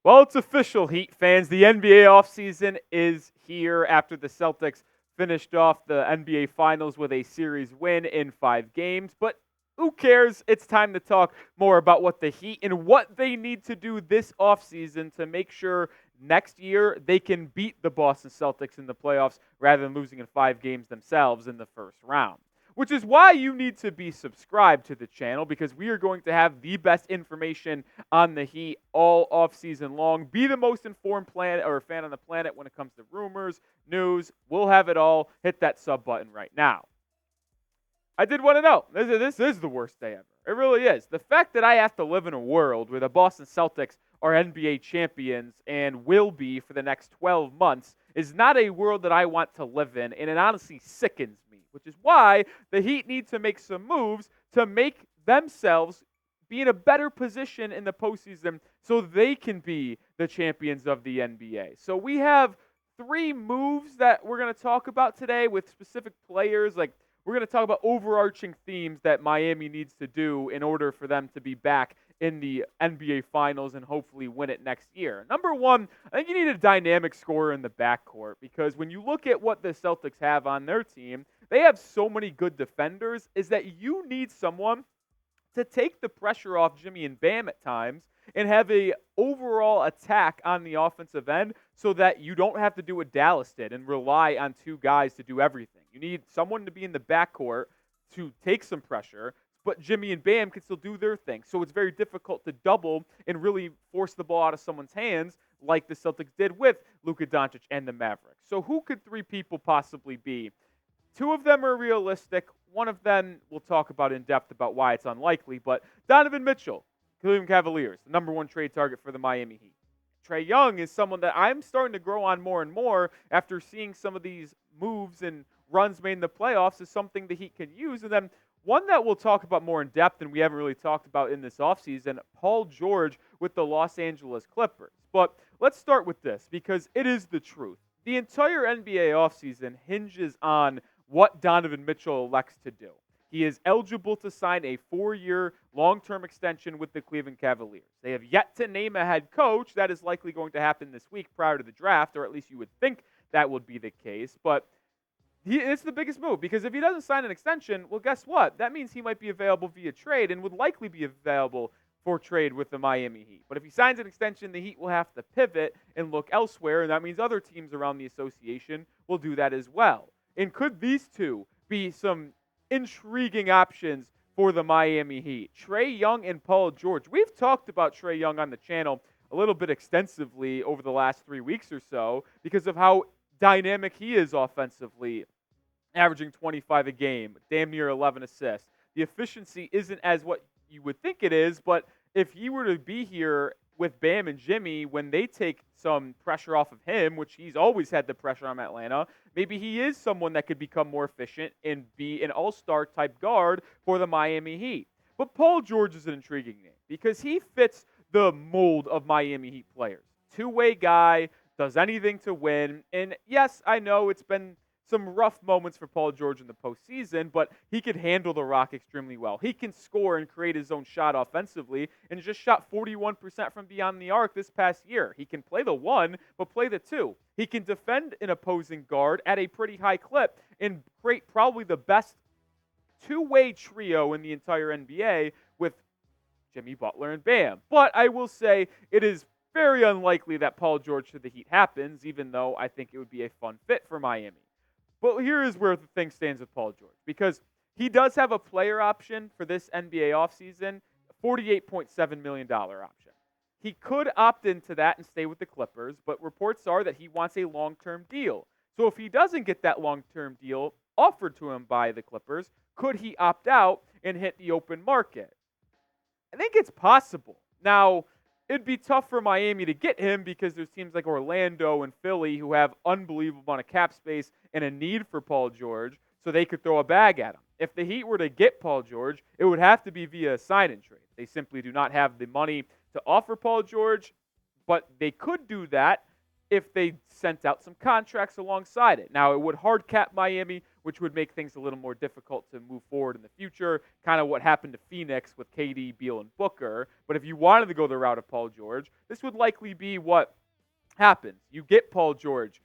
Well, it's official, Heat fans. The NBA offseason is here after the Celtics finished off the NBA Finals with a series win in 5 games. But who cares? It's time to talk more about what the Heat and what they need to do this offseason to make sure next year they can beat the Boston Celtics in the playoffs rather than losing in 5 games themselves in the first round. Which is why you need to be subscribed to the channel, because we are going to have the best information on the Heat all off-season long. Be the most informed fan on the planet when it comes to rumors, news. We'll have it all. Hit that sub button right now. I did want to know, this is the worst day ever. It really is. The fact that I have to live in a world where the Boston Celtics are NBA champions and will be for the next 12 months is not a world that I want to live in, and it honestly sickens me, which is why the Heat need to make some moves to make themselves be in a better position in the postseason so they can be the champions of the NBA. So we have 3 moves that we're going to talk about today with specific players. We're going to talk about overarching themes that Miami needs to do in order for them to be back in the NBA Finals and hopefully win it next year. Number one, I think you need a dynamic scorer in the backcourt, because when you look at what the Celtics have on their team, they have so many good defenders, is that you need someone to take the pressure off Jimmy and Bam at times and have a overall attack on the offensive end so that you don't have to do what Dallas did and rely on 2 guys to do everything. You need someone to be in the backcourt to take some pressure, but Jimmy and Bam can still do their thing. So it's very difficult to double and really force the ball out of someone's hands like the Celtics did with Luka Doncic and the Mavericks. So who could 3 people possibly be? 2 of them are realistic. One of them we'll talk about in depth about why it's unlikely, but Donovan Mitchell, Cleveland Cavaliers, the number 1 trade target for the Miami Heat. Trae Young is someone that I'm starting to grow on more and more after seeing some of these moves and runs made in the playoffs is something the Heat can use. And then one that we'll talk about more in depth and we haven't really talked about in this offseason, Paul George with the Los Angeles Clippers. But let's start with this, because it is the truth. The entire NBA offseason hinges on what Donovan Mitchell elects to do. He is eligible to sign a 4-year long-term extension with the Cleveland Cavaliers. They have yet to name a head coach. That is likely going to happen this week prior to the draft, or at least you would think that would be the case. But it's the biggest move, because if he doesn't sign an extension, well, guess what? That means he might be available via trade and would likely be available for trade with the Miami Heat. But if he signs an extension, the Heat will have to pivot and look elsewhere, and that means other teams around the association will do that as well. And could these 2 be some intriguing options for the Miami Heat? Trae Young and Paul George. We've talked about Trae Young on the channel a little bit extensively over the last 3 weeks or so because of how dynamic he is offensively, averaging 25 a game, damn near 11 assists. The efficiency isn't as what you would think it is, but if he were to be here with Bam and Jimmy, when they take some pressure off of him, which he's always had the pressure on Atlanta, maybe he is someone that could become more efficient and be an all-star type guard for the Miami Heat. But Paul George is an intriguing name because he fits the mold of Miami Heat players. 2-way guy, does anything to win. And yes, I know it's been some rough moments for Paul George in the postseason, but he could handle the rock extremely well. He can score and create his own shot offensively, and just shot 41% from beyond the arc this past year. He can play the 1, but play the 2. He can defend an opposing guard at a pretty high clip and create probably the best 2-way trio in the entire NBA with Jimmy Butler and Bam. But I will say it is very unlikely that Paul George to the Heat happens, even though I think it would be a fun fit for Miami. But here is where the thing stands with Paul George, because he does have a player option for this NBA offseason, $48.7 million option. He could opt into that and stay with the Clippers, but reports are that he wants a long-term deal. So if he doesn't get that long-term deal offered to him by the Clippers, could he opt out and hit the open market? I think it's possible. Now, it'd be tough for Miami to get him because there's teams like Orlando and Philly who have unbelievable amount of cap space and a need for Paul George, so they could throw a bag at him. If the Heat were to get Paul George, it would have to be via a sign-and trade. They simply do not have the money to offer Paul George, but they could do that if they sent out some contracts alongside it. Now, it would hard cap Miami, which would make things a little more difficult to move forward in the future, kind of what happened to Phoenix with KD, Beal, and Booker. But if you wanted to go the route of Paul George, this would likely be what happens. You get Paul George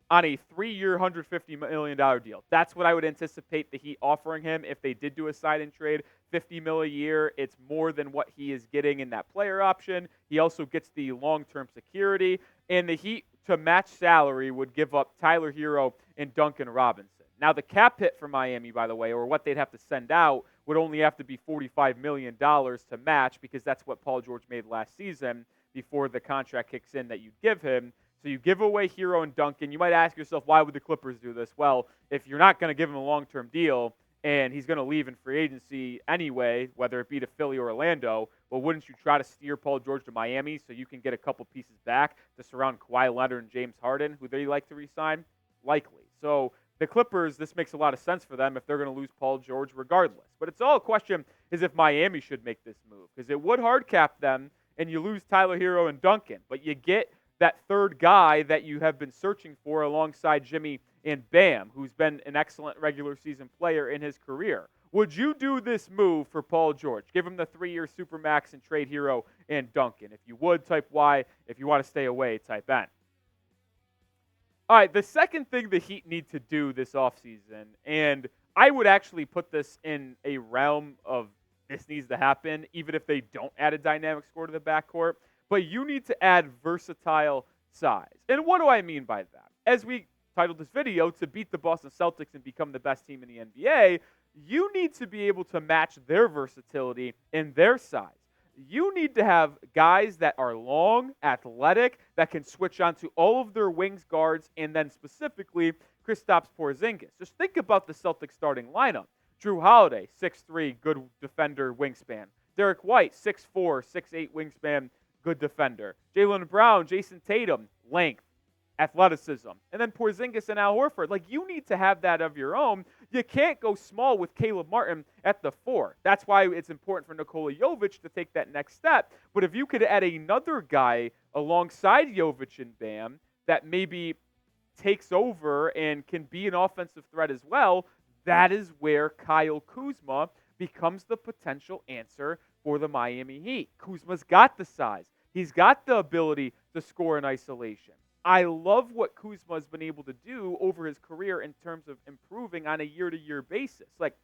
on a 3-year, $150 million deal. That's what I would anticipate the Heat offering him if they did do a sign-and trade. $50 million a year, it's more than what he is getting in that player option. He also gets the long-term security. And the Heat, to match salary, would give up Tyler Hero and Duncan Robinson. Now, the cap hit for Miami, by the way, or what they'd have to send out, would only have to be $45 million to match, because that's what Paul George made last season before the contract kicks in that you'd give him. So you give away Hero and Duncan. You might ask yourself, why would the Clippers do this? Well, if you're not going to give him a long-term deal and he's going to leave in free agency anyway, whether it be to Philly or Orlando, well, wouldn't you try to steer Paul George to Miami so you can get a couple pieces back to surround Kawhi Leonard and James Harden, who they like to re-sign? Likely. So the Clippers, this makes a lot of sense for them if they're going to lose Paul George regardless. But it's all a question is if Miami should make this move, because it would hard cap them and you lose Tyler Hero and Duncan, but you get that third guy that you have been searching for alongside Jimmy and Bam, who's been an excellent regular season player in his career. Would you do this move for Paul George? Give him the 3-year Supermax and trade Hero and Duncan. If you would, type Y. If you want to stay away, type N. All right, the second thing the Heat need to do this offseason, and I would actually put this in a realm of this needs to happen, even if they don't add a dynamic score to the backcourt, but you need to add versatile size. And what do I mean by that? As we titled this video, to beat the Boston Celtics and become the best team in the NBA, you need to be able to match their versatility and their size. You need to have guys that are long, athletic, that can switch onto all of their wings, guards, and then specifically Kristaps Porzingis. Just think about the Celtics starting lineup. Drew Holiday, 6'3", good defender, wingspan. Derek White, 6'4", 6'8", wingspan, good defender. Jaylen Brown, Jason Tatum, length, athleticism. And then Porzingis and Al Horford. Like, you need to have that of your own. You can't go small with Caleb Martin at the 4. That's why it's important for Nikola Jovic to take that next step. But if you could add another guy alongside Jovic and Bam that maybe takes over and can be an offensive threat as well, that is where Kyle Kuzma becomes the potential answer for the Miami Heat. Kuzma's got the size. He's got the ability to score in isolation. I love what Kuzma has been able to do over his career in terms of improving on a year-to-year basis. Like,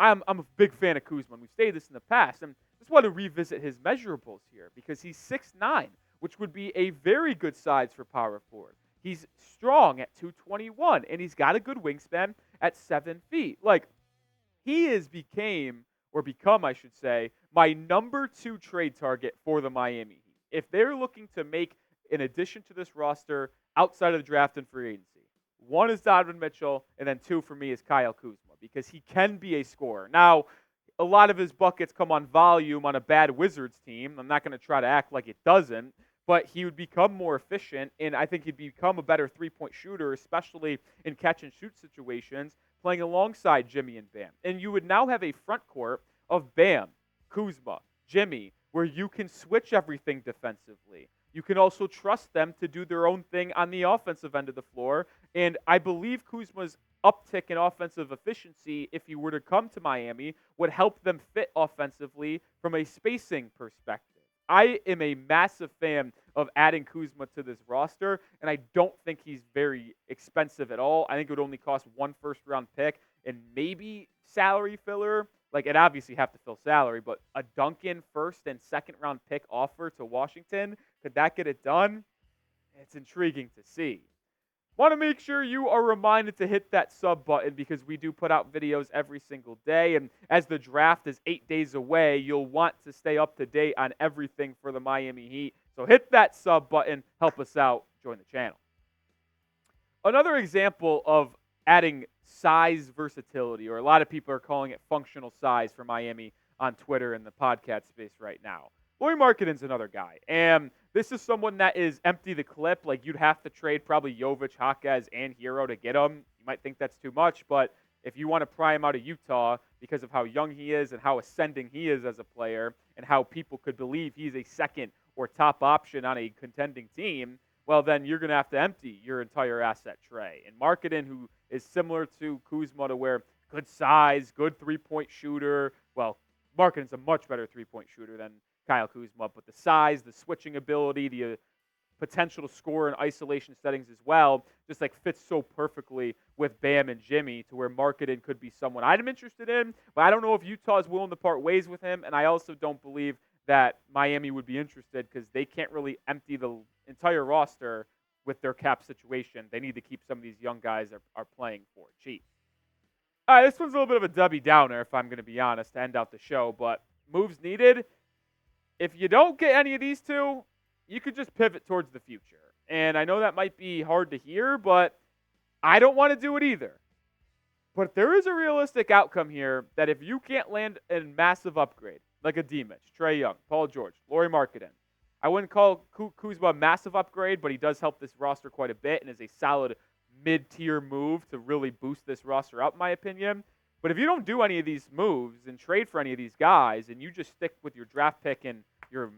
I'm a big fan of Kuzma. We've stated this in the past, and just want to revisit his measurables here because he's 6'9", which would be a very good size for power forward. He's strong at 221, and he's got a good wingspan at 7 feet. Like, he has become, I should say, my number 2 trade target for the Miami Heat. If they're looking to make an addition to this roster outside of the draft and free agency, 1 is Donovan Mitchell, and then 2 for me is Kyle Kuzma because he can be a scorer. Now, a lot of his buckets come on volume on a bad Wizards team. I'm not going to try to act like it doesn't, but he would become more efficient, and I think he'd become a better three-point shooter, especially in catch-and-shoot situations, playing alongside Jimmy and Bam. And you would now have a front court of Bam, Kuzma, Jimmy, where you can switch everything defensively. You can also trust them to do their own thing on the offensive end of the floor. And I believe Kuzma's uptick in offensive efficiency, if he were to come to Miami, would help them fit offensively from a spacing perspective. I am a massive fan of adding Kuzma to this roster, and I don't think he's very expensive at all. I think it would only cost 1 first-round pick and maybe salary filler. Like, it obviously have to fill salary, but a Duncan first and second-round pick offer to Washington, could that get it done? It's intriguing to see. Want to make sure you are reminded to hit that sub button because we do put out videos every single day. And as the draft is 8 days away, you'll want to stay up to date on everything for the Miami Heat. So hit that sub button. Help us out. Join the channel. Another example of adding size versatility, or a lot of people are calling it functional size for Miami on Twitter and the podcast space right now. Lauri Markkanen's another guy. And this is someone that is empty the clip. Like, you'd have to trade probably Jovic, Jaquez, and Hero to get him. You might think that's too much, but if you want to pry him out of Utah because of how young he is and how ascending he is as a player and how people could believe he's a second or top option on a contending team, well, then you're going to have to empty your entire asset Trae. And Markkanen, who is similar to Kuzma to where good size, good three-point shooter. Well, Markkanen's a much better three-point shooter than Kyle Kuzma, but the size, the switching ability, the potential to score in isolation settings as well, just like fits so perfectly with Bam and Jimmy to where Markkanen could be someone I'm interested in, but I don't know if Utah is willing to part ways with him, and I also don't believe that Miami would be interested because they can't really empty the entire roster with their cap situation. They need to keep some of these young guys that are playing for cheap. All right, this one's a little bit of a Debbie Downer, if I'm going to be honest, to end out the show, but moves needed. If you don't get any of these two, you could just pivot towards the future. And I know that might be hard to hear, but I don't want to do it either. But there is a realistic outcome here that if you can't land a massive upgrade, like a D-Mitch, Trae Young, Paul George, Lauri Markkanen, I wouldn't call Kuzma a massive upgrade, but he does help this roster quite a bit and is a solid mid-tier move to really boost this roster up, in my opinion. But if you don't do any of these moves and trade for any of these guys, and you just stick with your draft pick and your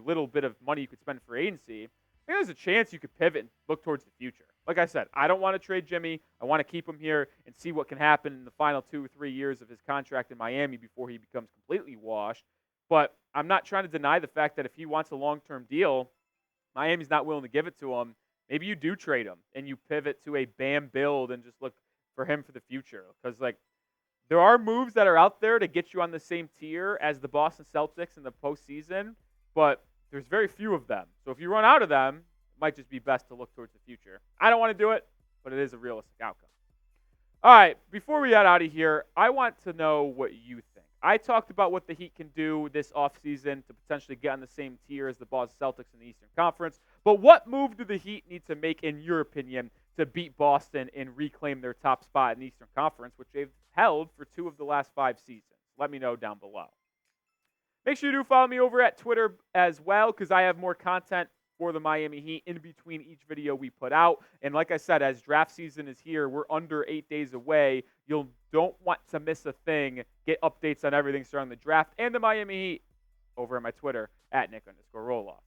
little bit of money you could spend for agency, I think there's a chance you could pivot and look towards the future. Like I said, I don't want to trade Jimmy. I want to keep him here and see what can happen in the final 2 or 3 years of his contract in Miami before he becomes completely washed. But I'm not trying to deny the fact that if he wants a long-term deal, Miami's not willing to give it to him. Maybe you do trade him and you pivot to a Bam build and just look for him for the future. Because, there are moves that are out there to get you on the same tier as the Boston Celtics in the postseason, but there's very few of them. So if you run out of them, it might just be best to look towards the future. I don't want to do it, but it is a realistic outcome. All right, before we get out of here, I want to know what you think. I talked about what the Heat can do this offseason to potentially get on the same tier as the Boston Celtics in the Eastern Conference, but what move do the Heat need to make, in your opinion, to beat Boston and reclaim their top spot in the Eastern Conference, which they've held for 2 of the last 5 seasons? Let me know down below. Make sure you do follow me over at Twitter as well, because I have more content for the Miami Heat in between each video we put out. And like I said, as draft season is here, we're under 8 days away. You don't want to miss a thing. Get updates on everything surrounding the draft and the Miami Heat over at my Twitter at Nic_Rohloff.